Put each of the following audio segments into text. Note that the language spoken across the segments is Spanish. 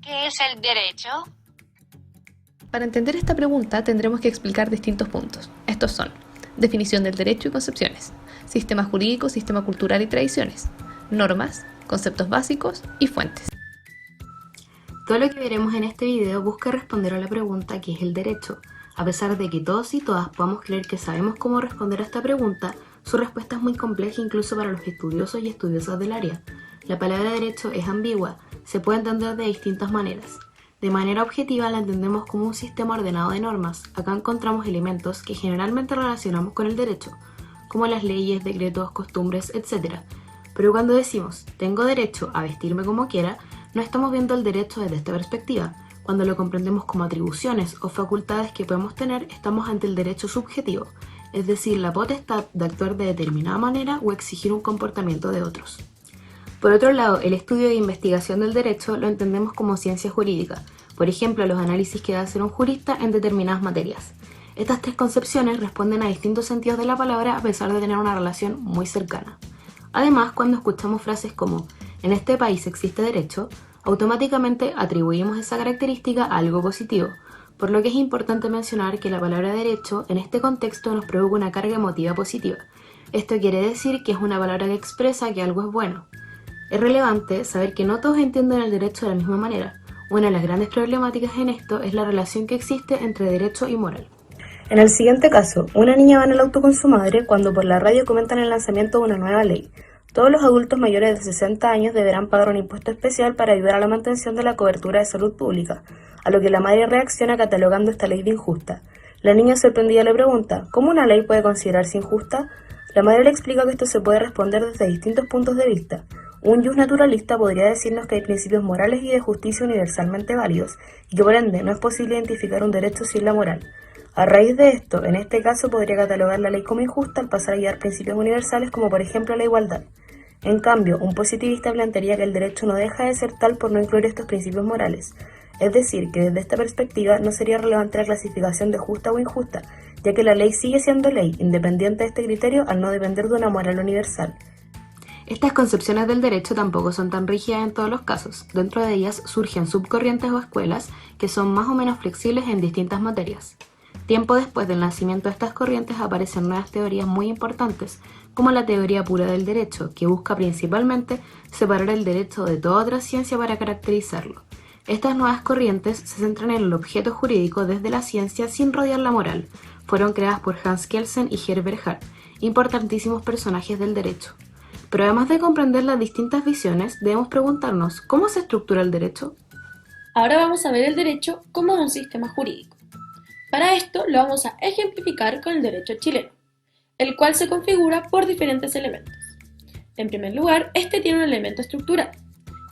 ¿Qué es el derecho? Para entender esta pregunta tendremos que explicar distintos puntos. Estos son: definición del derecho y concepciones, sistema jurídico, sistema cultural y tradiciones, normas, conceptos básicos y fuentes. Todo lo que veremos en este video busca responder a la pregunta ¿qué es el derecho? A pesar de que todos y todas podamos creer que sabemos cómo responder a esta pregunta, su respuesta es muy compleja incluso para los estudiosos y estudiosas del área. La palabra derecho es ambigua, se puede entender de distintas maneras. De manera objetiva la entendemos como un sistema ordenado de normas. Acá encontramos elementos que generalmente relacionamos con el derecho, como las leyes, decretos, costumbres, etc. Pero cuando decimos tengo derecho a vestirme como quiera, no estamos viendo el derecho desde esta perspectiva. Cuando lo comprendemos como atribuciones o facultades que podemos tener, estamos ante el derecho subjetivo, es decir, la potestad de actuar de determinada manera o exigir un comportamiento de otros. Por otro lado, el estudio e investigación del derecho lo entendemos como ciencia jurídica, por ejemplo, los análisis que debe hacer un jurista en determinadas materias. Estas tres concepciones responden a distintos sentidos de la palabra a pesar de tener una relación muy cercana. Además, cuando escuchamos frases como "en este país existe derecho", automáticamente atribuimos esa característica a algo positivo, por lo que es importante mencionar que la palabra derecho en este contexto nos provoca una carga emotiva positiva. Esto quiere decir que es una palabra que expresa que algo es bueno. Es relevante saber que no todos entienden el derecho de la misma manera. Una de las grandes problemáticas en esto es la relación que existe entre derecho y moral. En el siguiente caso, una niña va en el auto con su madre cuando por la radio comentan el lanzamiento de una nueva ley. Todos los adultos mayores de 60 años deberán pagar un impuesto especial para ayudar a la mantención de la cobertura de salud pública, a lo que la madre reacciona catalogando esta ley de injusta. La niña sorprendida le pregunta, ¿cómo una ley puede considerarse injusta? La madre le explica que esto se puede responder desde distintos puntos de vista. Un naturalista podría decirnos que hay principios morales y de justicia universalmente válidos, y que por ende no es posible identificar un derecho sin la moral. A raíz de esto, en este caso podría catalogar la ley como injusta al pasar a guiar principios universales como por ejemplo la igualdad. En cambio, un positivista plantearía que el derecho no deja de ser tal por no incluir estos principios morales. Es decir, que desde esta perspectiva no sería relevante la clasificación de justa o injusta, ya que la ley sigue siendo ley, independiente de este criterio al no depender de una moral universal. Estas concepciones del derecho tampoco son tan rígidas en todos los casos. Dentro de ellas surgen subcorrientes o escuelas que son más o menos flexibles en distintas materias. Tiempo después del nacimiento de estas corrientes aparecen nuevas teorías muy importantes, como la teoría pura del derecho, que busca principalmente separar el derecho de toda otra ciencia para caracterizarlo. Estas nuevas corrientes se centran en el objeto jurídico desde la ciencia sin rodear la moral. Fueron creadas por Hans Kelsen y Herbert Hart, importantísimos personajes del derecho. Pero además de comprender las distintas visiones, debemos preguntarnos, ¿cómo se estructura el derecho? Ahora vamos a ver el derecho como un sistema jurídico. Para esto lo vamos a ejemplificar con el derecho chileno, el cual se configura por diferentes elementos. En primer lugar, este tiene un elemento estructural,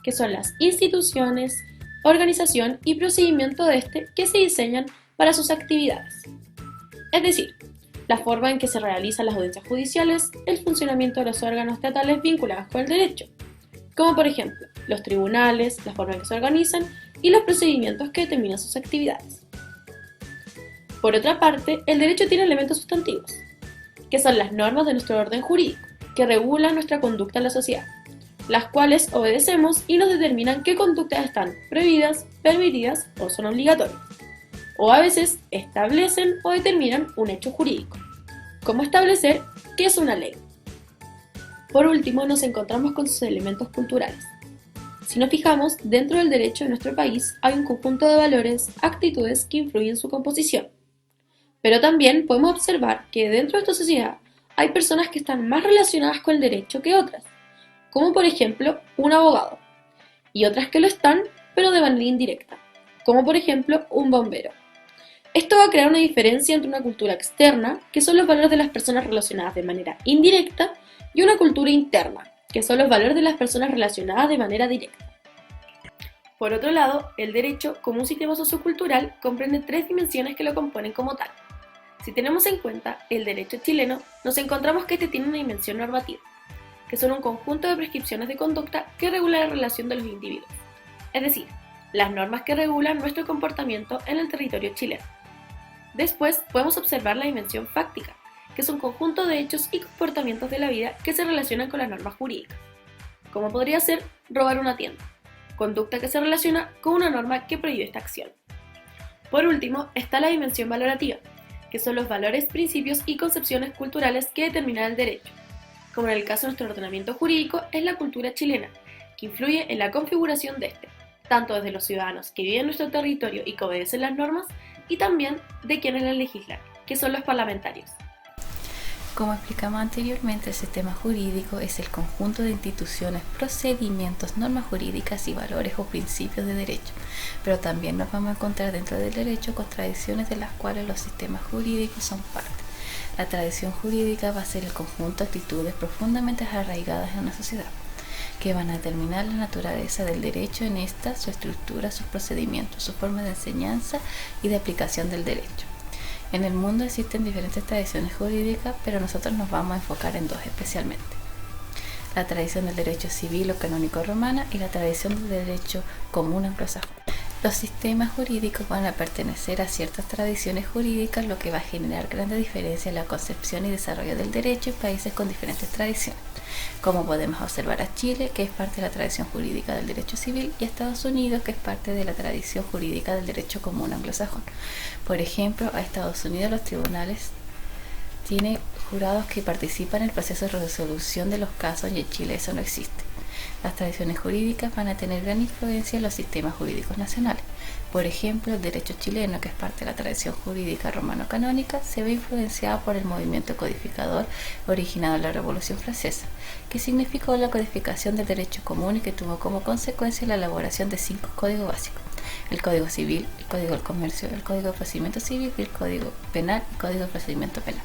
que son las instituciones, organización y procedimiento de este que se diseñan para sus actividades. Es decir, la forma en que se realizan las audiencias judiciales, el funcionamiento de los órganos estatales vinculados con el derecho, como por ejemplo los tribunales, la forma en que se organizan y los procedimientos que determinan sus actividades. Por otra parte, el derecho tiene elementos sustantivos, que son las normas de nuestro orden jurídico, que regulan nuestra conducta en la sociedad, las cuales obedecemos y nos determinan qué conductas están prohibidas, permitidas o son obligatorias, o a veces establecen o determinan un hecho jurídico, como establecer qué es una ley. Por último, nos encontramos con sus elementos culturales. Si nos fijamos, dentro del derecho de nuestro país hay un conjunto de valores, actitudes que influyen en su composición. Pero también podemos observar que dentro de esta sociedad hay personas que están más relacionadas con el derecho que otras, como por ejemplo un abogado, y otras que lo están, pero de manera indirecta, como por ejemplo un bombero. Esto va a crear una diferencia entre una cultura externa, que son los valores de las personas relacionadas de manera indirecta, y una cultura interna, que son los valores de las personas relacionadas de manera directa. Por otro lado, el derecho, como un sistema sociocultural, comprende tres dimensiones que lo componen como tal. Si tenemos en cuenta el derecho chileno, nos encontramos que este tiene una dimensión normativa, que son un conjunto de prescripciones de conducta que regulan la relación de los individuos, es decir, las normas que regulan nuestro comportamiento en el territorio chileno. Después podemos observar la dimensión fáctica, que es un conjunto de hechos y comportamientos de la vida que se relacionan con las normas jurídicas, como podría ser robar una tienda. conducta que se relaciona con una norma que prohíbe esta acción. Por último, está la dimensión valorativa, que son los valores, principios y concepciones culturales que determinan el derecho. Como en el caso de nuestro ordenamiento jurídico, es la cultura chilena, que influye en la configuración de este, tanto desde los ciudadanos que viven en nuestro territorio y que obedecen las normas, y también de quienes las legislan, que son los parlamentarios. Como explicamos anteriormente, el sistema jurídico es el conjunto de instituciones, procedimientos, normas jurídicas y valores o principios de derecho, pero también nos vamos a encontrar dentro del derecho contradicciones de las cuales los sistemas jurídicos son parte. La tradición jurídica va a ser el conjunto de actitudes profundamente arraigadas en una sociedad, que van a determinar la naturaleza del derecho en esta, su estructura, sus procedimientos, su forma de enseñanza y de aplicación del derecho. En el mundo existen diferentes tradiciones jurídicas, pero nosotros nos vamos a enfocar en dos especialmente: la tradición del derecho civil o canónico romana y la tradición del derecho común anglosajón. Los sistemas jurídicos van a pertenecer a ciertas tradiciones jurídicas, lo que va a generar grandes diferencias en la concepción y desarrollo del derecho en países con diferentes tradiciones, como podemos observar a Chile, que es parte de la tradición jurídica del derecho civil, y a Estados Unidos, que es parte de la tradición jurídica del derecho común anglosajón. Por ejemplo, a Estados Unidos los tribunales tienen jurados que participan en el proceso de resolución de los casos, y en Chile eso no existe. Las tradiciones jurídicas van a tener gran influencia en los sistemas jurídicos nacionales. Por ejemplo, el derecho chileno, que es parte de la tradición jurídica romano-canónica, se ve influenciado por el movimiento codificador originado en la Revolución Francesa, que significó la codificación del derecho común y que tuvo como consecuencia la elaboración de 5 códigos básicos: el Código Civil, el Código del Comercio, el Código de Procedimiento Civil y el Código Penal y el Código de Procedimiento Penal,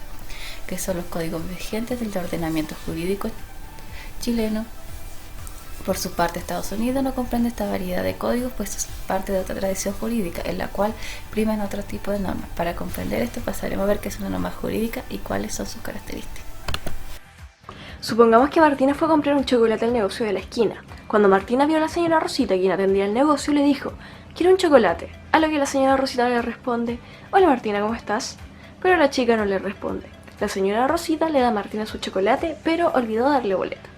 que son los códigos vigentes del ordenamiento jurídico chileno. Por su parte, Estados Unidos no comprende esta variedad de códigos, pues es parte de otra tradición jurídica en la cual priman otro tipo de normas. Para comprender esto pasaremos a ver qué es una norma jurídica y cuáles son sus características. Supongamos que Martina fue a comprar un chocolate al negocio de la esquina. Cuando Martina vio a la señora Rosita, quien atendía el negocio, le dijo: «Quiero un chocolate», a lo que la señora Rosita le responde: «Hola Martina, ¿cómo estás?». Pero la chica no le responde. La señora Rosita le da a Martina su chocolate, pero olvidó darle boleta.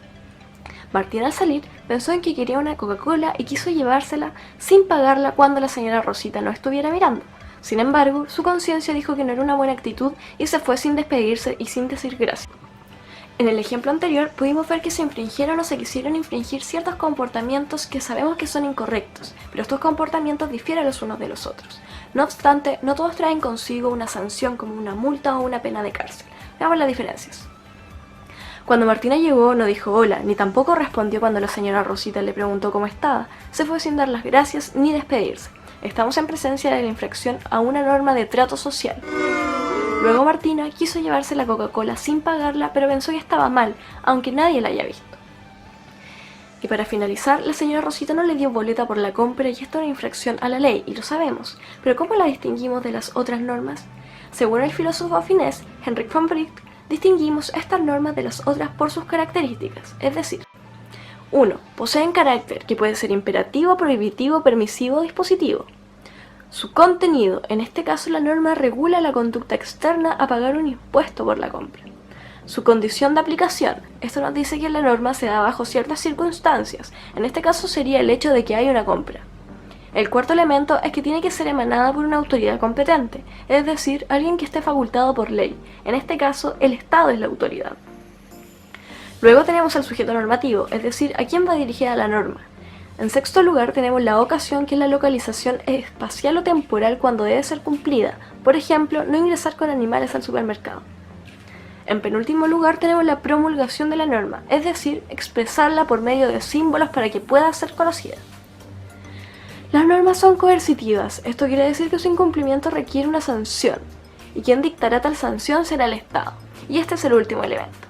Martina, al salir, pensó en que quería una Coca-Cola y quiso llevársela sin pagarla cuando la señora Rosita no estuviera mirando. Sin embargo, su conciencia dijo que no era una buena actitud y se fue sin despedirse y sin decir gracias. En el ejemplo anterior pudimos ver que se infringieron o se quisieron infringir ciertos comportamientos que sabemos que son incorrectos, pero estos comportamientos difieren los unos de los otros. No obstante, no todos traen consigo una sanción como una multa o una pena de cárcel. Veamos las diferencias. Cuando Martina llegó, no dijo hola, ni tampoco respondió cuando la señora Rosita le preguntó cómo estaba. Se fue sin dar las gracias ni despedirse. Estamos en presencia de la infracción a una norma de trato social. Luego Martina quiso llevarse la Coca-Cola sin pagarla, pero pensó que estaba mal, aunque nadie la haya visto. Y para finalizar, la señora Rosita no le dio boleta por la compra y esto es una infracción a la ley, y lo sabemos. Pero ¿cómo la distinguimos de las otras normas? Según el filósofo finés Henrik von Wright, distinguimos estas normas de las otras por sus características, es decir: 1. Poseen carácter, que puede ser imperativo, prohibitivo, permisivo o dispositivo. Su contenido, en este caso la norma regula la conducta externa a pagar un impuesto por la compra. Su condición de aplicación, esto nos dice que la norma se da bajo ciertas circunstancias, en este caso sería el hecho de que hay una compra. El cuarto elemento es que tiene que ser emanada por una autoridad competente, es decir, alguien que esté facultado por ley. En este caso, el Estado es la autoridad. Luego tenemos el sujeto normativo, es decir, a quién va dirigida la norma. En sexto lugar tenemos la ocasión, que es la localización espacial o temporal cuando debe ser cumplida. Por ejemplo, no ingresar con animales al supermercado. En penúltimo lugar tenemos la promulgación de la norma, es decir, expresarla por medio de símbolos para que pueda ser conocida. Las normas son coercitivas, esto quiere decir que su incumplimiento requiere una sanción, y quien dictará tal sanción será el Estado, y este es el último elemento.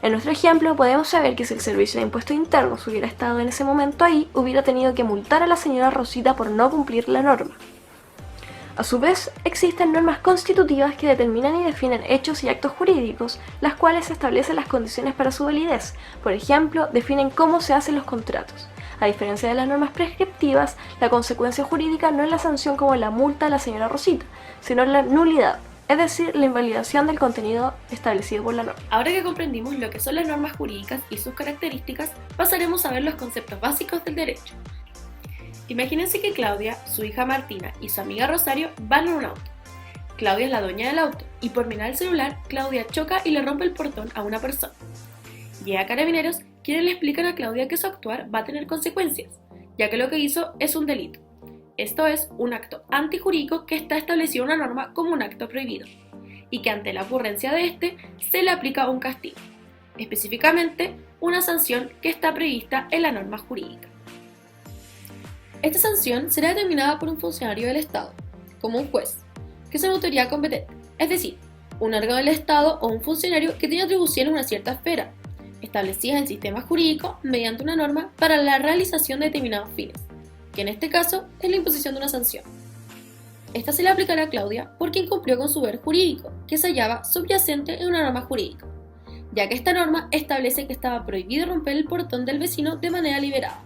En nuestro ejemplo podemos saber que si el Servicio de Impuestos Internos hubiera estado en ese momento ahí, hubiera tenido que multar a la señora Rosita por no cumplir la norma. A su vez, existen normas constitutivas que determinan y definen hechos y actos jurídicos, las cuales establecen las condiciones para su validez. Por ejemplo, definen cómo se hacen los contratos. A diferencia de las normas prescriptivas, la consecuencia jurídica no es la sanción como la multa a la señora Rosita, sino la nulidad, es decir, la invalidación del contenido establecido por la norma. Ahora que comprendimos lo que son las normas jurídicas y sus características, pasaremos a ver los conceptos básicos del derecho. Imagínense que Claudia, su hija Martina y su amiga Rosario van en un auto. Claudia es la dueña del auto y por mirar el celular, Claudia choca y le rompe el portón a una persona. Llega Carabineros, quienes le explican a Claudia que su actuar va a tener consecuencias, ya que lo que hizo es un delito. Esto es un acto antijurídico que está establecido en una norma como un acto prohibido, y que ante la ocurrencia de este se le aplica un castigo, específicamente una sanción que está prevista en la norma jurídica. Esta sanción será determinada por un funcionario del Estado, como un juez, que es una autoridad competente, es decir, un órgano del Estado o un funcionario que tiene atribuciones en una cierta esfera, establecidas en el sistema jurídico mediante una norma para la realización de determinados fines, que en este caso es la imposición de una sanción. Esta se le aplicará a Claudia porque incumplió con su deber jurídico, que se hallaba subyacente en una norma jurídica, ya que esta norma establece que estaba prohibido romper el portón del vecino de manera deliberada.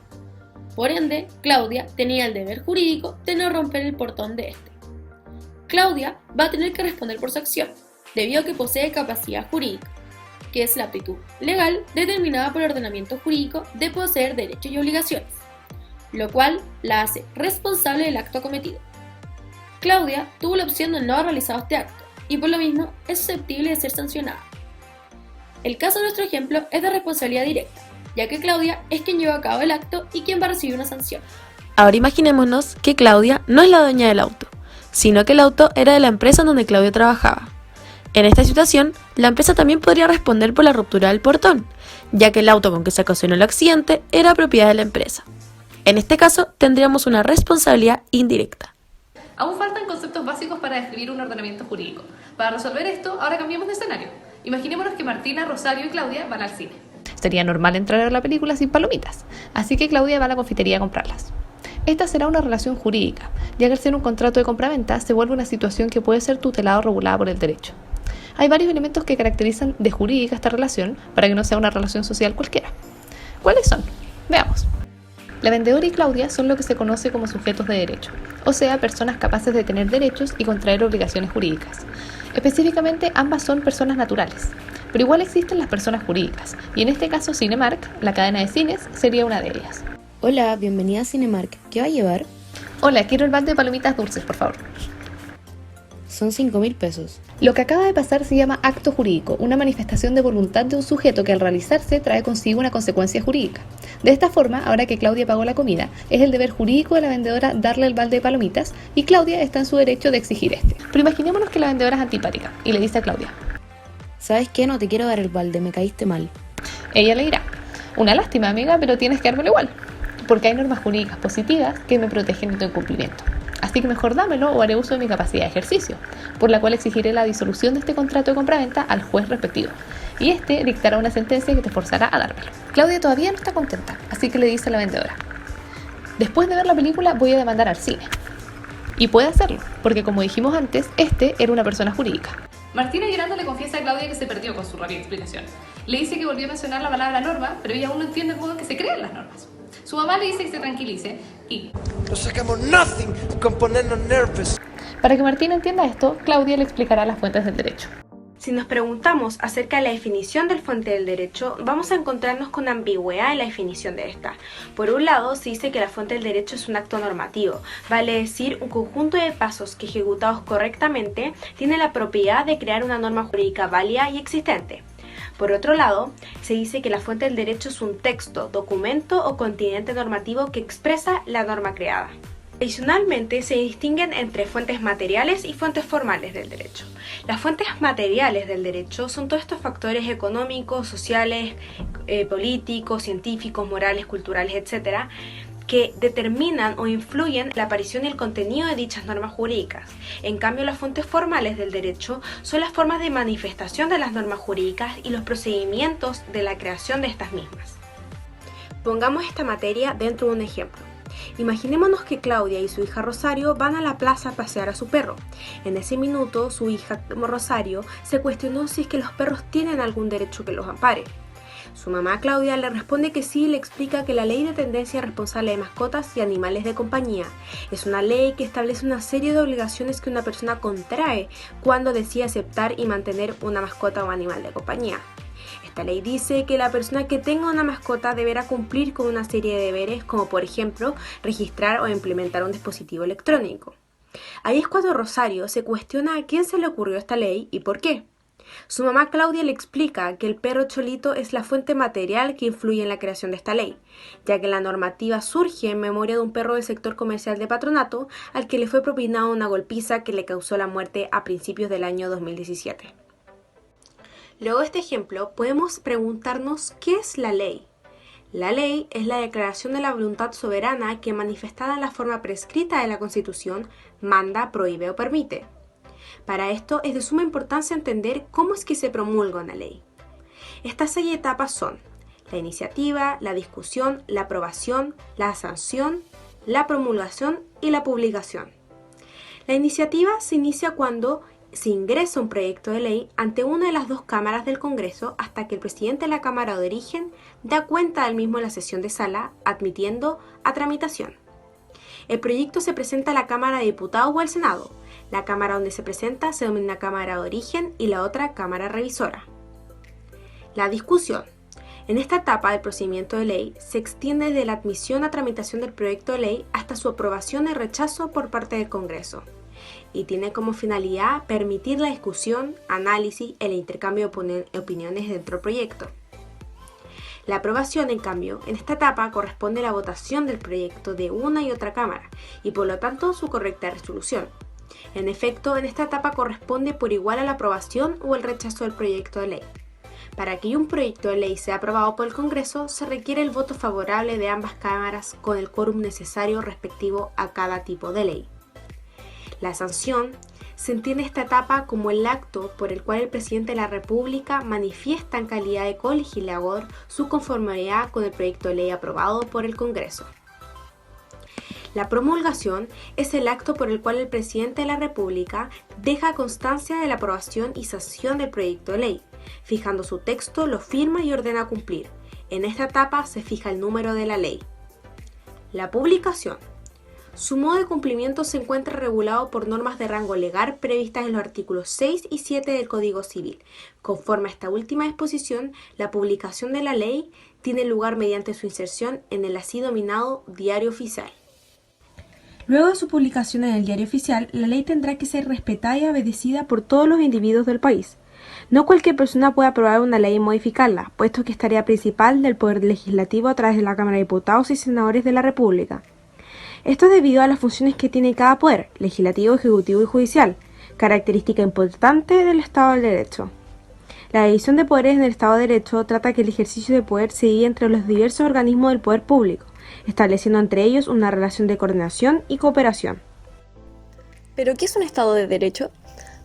Por ende, Claudia tenía el deber jurídico de no romper el portón de este. Claudia va a tener que responder por su acción, debido a que posee capacidad jurídica, que es la aptitud legal determinada por el ordenamiento jurídico de poseer derechos y obligaciones, lo cual la hace responsable del acto cometido. Claudia tuvo la opción de no haber realizado este acto, y por lo mismo es susceptible de ser sancionada. El caso de nuestro ejemplo es de responsabilidad directa, ya que Claudia es quien llevó a cabo el acto y quien va a recibir una sanción. Ahora imaginémonos que Claudia no es la dueña del auto, sino que el auto era de la empresa en donde Claudia trabajaba. En esta situación, la empresa también podría responder por la ruptura del portón, ya que el auto con que se ocasionó el accidente era propiedad de la empresa. En este caso, tendríamos una responsabilidad indirecta. Aún faltan conceptos básicos para describir un ordenamiento jurídico. Para resolver esto, ahora cambiamos de escenario. Imaginémonos que Martina, Rosario y Claudia van al cine. Sería normal entrar a la película sin palomitas, así que Claudia va a la confitería a comprarlas. Esta será una relación jurídica, ya que al ser un contrato de compraventa se vuelve una situación que puede ser tutelada o regulada por el derecho. Hay varios elementos que caracterizan de jurídica esta relación para que no sea una relación social cualquiera. ¿Cuáles son? Veamos. La vendedora y Claudia son lo que se conoce como sujetos de derecho, o sea, personas capaces de tener derechos y contraer obligaciones jurídicas. Específicamente, ambas son personas naturales, pero igual existen las personas jurídicas, y en este caso Cinemark, la cadena de cines, sería una de ellas. Hola, bienvenida a Cinemark. ¿Qué va a llevar? Hola, quiero el balde de palomitas dulces, por favor. Son 5.000 pesos. Lo que acaba de pasar se llama acto jurídico, una manifestación de voluntad de un sujeto que al realizarse trae consigo una consecuencia jurídica. De esta forma, ahora que Claudia pagó la comida, es el deber jurídico de la vendedora darle el balde de palomitas y Claudia está en su derecho de exigir este. Pero imaginémonos que la vendedora es antipática y le dice a Claudia: ¿Sabes qué? No te quiero dar el balde, me caíste mal. Ella le dirá: una lástima, amiga, pero tienes que dármelo igual, porque hay normas jurídicas positivas que me protegen de tu incumplimiento. Así que mejor dámelo o haré uso de mi capacidad de ejercicio, por la cual exigiré la disolución de este contrato de compraventa al juez respectivo, y este dictará una sentencia que te forzará a dármelo. Claudia todavía no está contenta, así que le dice a la vendedora: después de ver la película voy a demandar al cine. Y puede hacerlo, porque como dijimos antes, este era una persona jurídica. Martina llorando le confiesa a Claudia que se perdió con su rápida explicación. Le dice que volvió a mencionar la palabra norma, pero ella aún no entiende el modo en que se crean las normas. Su mamá le dice que se tranquilice y no sacamos nothing con ponernos nervios. Para que Martina entienda esto, Claudia le explicará las fuentes del derecho. Si nos preguntamos acerca de la definición del fuente del derecho, vamos a encontrarnos con ambigüedad en la definición de esta. Por un lado, se dice que la fuente del derecho es un acto normativo, vale decir, un conjunto de pasos que ejecutados correctamente tienen la propiedad de crear una norma jurídica válida y existente. Por otro lado, se dice que la fuente del derecho es un texto, documento o continente normativo que expresa la norma creada. Adicionalmente, se distinguen entre fuentes materiales y fuentes formales del derecho. Las fuentes materiales del derecho son todos estos factores económicos, sociales, políticos, científicos, morales, culturales, etc., que determinan o influyen la aparición y el contenido de dichas normas jurídicas. En cambio, las fuentes formales del derecho son las formas de manifestación de las normas jurídicas y los procedimientos de la creación de estas mismas. Pongamos esta materia dentro de un ejemplo. Imaginémonos que Claudia y su hija Rosario van a la plaza a pasear a su perro. En ese minuto, su hija Rosario se cuestionó si es que los perros tienen algún derecho que los ampare. Su mamá Claudia le responde que sí y le explica que la Ley de Tenencia Responsable de Mascotas y Animales de Compañía es una ley que establece una serie de obligaciones que una persona contrae cuando decide aceptar y mantener una mascota o animal de compañía. Esta ley dice que la persona que tenga una mascota deberá cumplir con una serie de deberes, como por ejemplo registrar o implementar un dispositivo electrónico. Ahí es cuando Rosario se cuestiona a quién se le ocurrió esta ley y por qué. Su mamá Claudia le explica que el perro Cholito es la fuente material que influye en la creación de esta ley, ya que la normativa surge en memoria de un perro del sector comercial de Patronato al que le fue propinada una golpiza que le causó la muerte a principios del año 2017. Luego de este ejemplo, podemos preguntarnos ¿qué es la ley? La ley es la declaración de la voluntad soberana que, manifestada en la forma prescrita de la Constitución, manda, prohíbe o permite. Para esto es de suma importancia entender cómo es que se promulga una ley. Estas 6 etapas son la iniciativa, la discusión, la aprobación, la sanción, la promulgación y la publicación. La iniciativa se inicia cuando se ingresa un proyecto de ley ante una de las 2 cámaras del Congreso hasta que el presidente de la Cámara de Origen da cuenta del mismo en la sesión de sala, admitiendo a tramitación. El proyecto se presenta a la Cámara de Diputados o al Senado. La cámara donde se presenta se denomina Cámara de Origen y la otra Cámara Revisora. La discusión. En esta etapa del procedimiento de ley se extiende desde la admisión a tramitación del proyecto de ley hasta su aprobación y rechazo por parte del Congreso, y tiene como finalidad permitir la discusión, análisis y el intercambio de opiniones dentro del proyecto. La aprobación, en cambio, en esta etapa corresponde a la votación del proyecto de una y otra cámara y por lo tanto su correcta resolución. En efecto, en esta etapa corresponde por igual a la aprobación o el rechazo del proyecto de ley. Para que un proyecto de ley sea aprobado por el Congreso, se requiere el voto favorable de ambas cámaras con el quórum necesario respectivo a cada tipo de ley. La sanción se entiende esta etapa como el acto por el cual el presidente de la República manifiesta en calidad de colegislador su conformidad con el proyecto de ley aprobado por el Congreso. La promulgación es el acto por el cual el presidente de la República deja constancia de la aprobación y sanción del proyecto de ley. Fijando su texto, lo firma y ordena cumplir. En esta etapa se fija el número de la ley. La publicación. Su modo de cumplimiento se encuentra regulado por normas de rango legal previstas en los artículos 6 y 7 del Código Civil. Conforme a esta última disposición, la publicación de la ley tiene lugar mediante su inserción en el así denominado Diario Oficial. Luego de su publicación en el Diario Oficial, la ley tendrá que ser respetada y obedecida por todos los individuos del país. No cualquier persona puede aprobar una ley y modificarla, puesto que es tarea principal del Poder Legislativo a través de la Cámara de Diputados y Senadores de la República. Esto es debido a las funciones que tiene cada poder, legislativo, ejecutivo y judicial, característica importante del Estado de Derecho. La división de poderes en el Estado de Derecho trata que el ejercicio de poder se divide entre los diversos organismos del poder público, estableciendo entre ellos una relación de coordinación y cooperación. ¿Pero qué es un Estado de Derecho?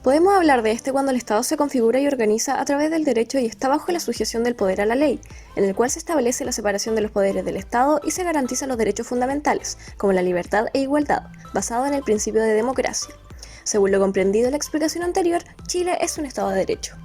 Podemos hablar de este cuando el Estado se configura y organiza a través del derecho y está bajo la sujeción del poder a la ley, en el cual se establece la separación de los poderes del Estado y se garantizan los derechos fundamentales, como la libertad e igualdad, basado en el principio de democracia. Según lo comprendido en la explicación anterior, Chile es un Estado de Derecho.